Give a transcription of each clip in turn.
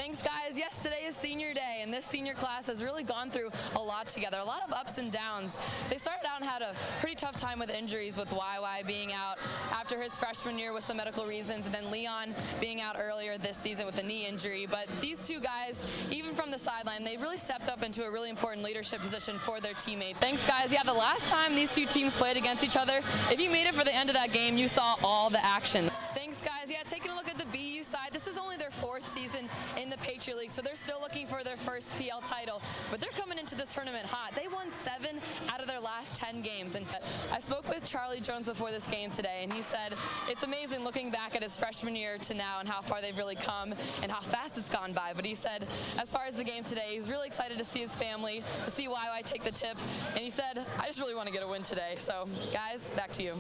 Thanks, guys. Yes, today is senior day, and this senior class has really gone through a lot together, a lot of ups and downs. They started out and had a pretty tough time with injuries, with YY being out after his freshman year with some medical reasons, and then Leon being out earlier this season with a knee injury. But these two guys, even from the sideline, they really stepped up into a really important leadership position for their teammates. Thanks, guys. Yeah, the last time these two teams played against each other, if you made it for the end of that game, you saw all the action. Thanks, guys. Yeah, taking a look at the BU side, this is only their 4th season in the Patriot League, so they're still looking for their first PL title, but they're coming into this tournament hot. They won 7 out of their last 10 games, and I spoke with Charlie Jones before this game today, and he said it's amazing looking back at his freshman year to now and how far they've really come and how fast it's gone by. But he said as far as the game today, he's really excited to see his family, to see YY take the tip, and he said, I just really want to get a win today. So guys, back to you.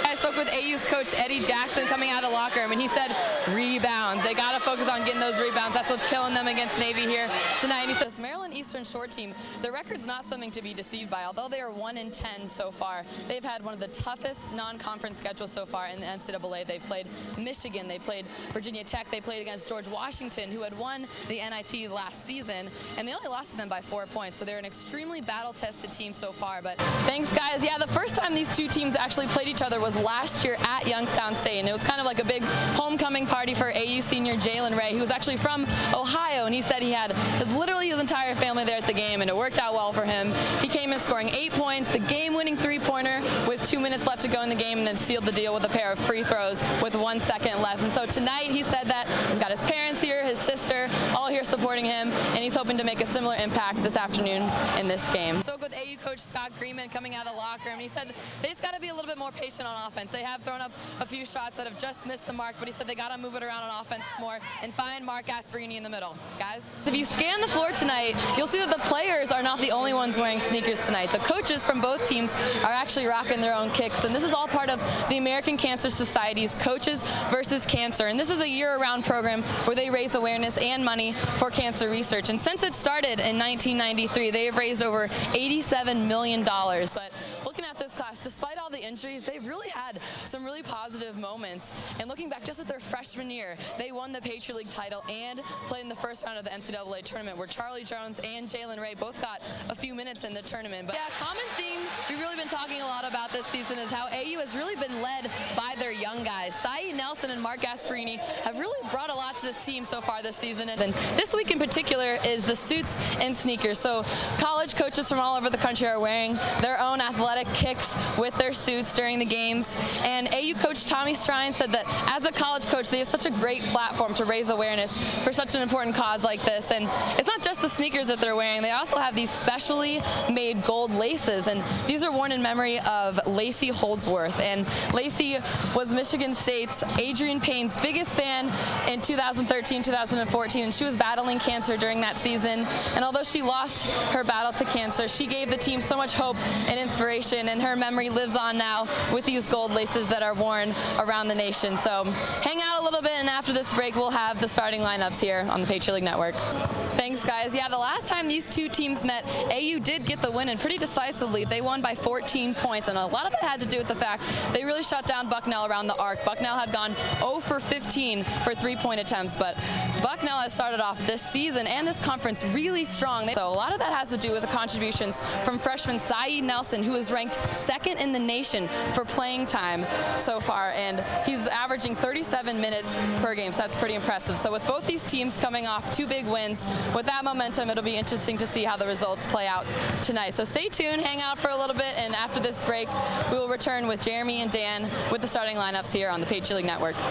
I spoke with AU's coach Eddie Jackson coming out of the locker room, and he said rebounds. They got to focus on getting those rebounds. That's what's killing them against Navy here tonight. And he says Maryland Eastern Shore team, their record's not something to be deceived by. Although they are 1-10 so far, they've had one of the toughest non-conference schedules so far in the NCAA. They've played Michigan, they played Virginia Tech, they played against George Washington, who had won the NIT last season, and they only lost to them by 4 points. So they're an extremely battle-tested team so far. But thanks, guys. Yeah, the first time these two teams actually played each other was last year at Youngstown State, and it was kind of like a big homecoming party for AU senior Jalen Ray, who was actually from Ohio, and he said he had literally his entire family there at the game, and it worked out well for him. He came in scoring 8 points, the game-winning three-pointer with 2 minutes left to go in the game, and then sealed the deal with a pair of free throws with 1 second left. And so tonight he said that he's got his parents here, his sister, all here supporting him, and he's hoping to make a similar impact this afternoon in this game. Spoke with AU coach Scott Greenman coming out of the locker room, and he said they just got to be a little bit more patient on offense. They have thrown up a few shots that have just missed the mark, but he said they got to move it around on offense more and find Mark Gasparini in the middle. Guys, if you scan the floor tonight, you'll see that the players are not the only ones wearing sneakers tonight. The coaches from both teams are actually rocking their own kicks, and this is all part of the American Cancer Society's Coaches versus Cancer. And this is a year-round program where they raise awareness and money for cancer research. And since it started in 1993, they have raised over $87 million. But looking at this class, despite all the injuries, they've really had some really positive moments. And looking back just at their freshman year, they won the Patriot League title and played in the first round of the NCAA tournament, where Charlie Jones and Jalen Ray both got a few minutes in the tournament. But yeah, common theme we've really been talking a lot about this season is how AU has really been led by their young guys. Saeed Nelson and Mark Gasparini have really brought a lot to this team so far this season. And this week in particular is the suits and sneakers. So college coaches from all over the country are wearing their own athletic kicks with their suits during the games. And AU coach Tommy Strine said that as a college coach, they have such a great platform to raise awareness for such an important cause like this. And it's not just the sneakers that they're wearing. They also have these specially made gold laces, and these are worn in memory of Lacey Holdsworth. And Lacey was Michigan State's Adrian Payne's biggest fan in 2013-2014, and she was battling cancer during that season. And although she lost her battle to cancer, she gave the team so much hope and inspiration, and her memory lives on now with these gold laces that are worn around the nation. So hang out a little bit, and after this break we'll have the starting lineups here on the Patriot League Network. Thanks, guys. Yeah, the last time these two teams met, AU did get the win, and pretty decisively. They won by 14 points, and a lot of it had to do with the fact they really shut down Bucknell around the arc. Bucknell had gone 0 for 15 for three-point attempts, but Bucknell has started off this season and this conference really strong. So a lot of that has to do with the contributions from freshman Saeed Nelson, who is ranked 2nd in the nation for playing time so far, and he's averaging 37 minutes per game, so that's pretty impressive. So with both these teams coming off 2 big wins, with that momentum, it'll be interesting to see how the results play out tonight. So stay tuned, hang out for a little bit, and after this break, we will return with Jeremy and Dan with the starting lineups here on the Patriot League Network.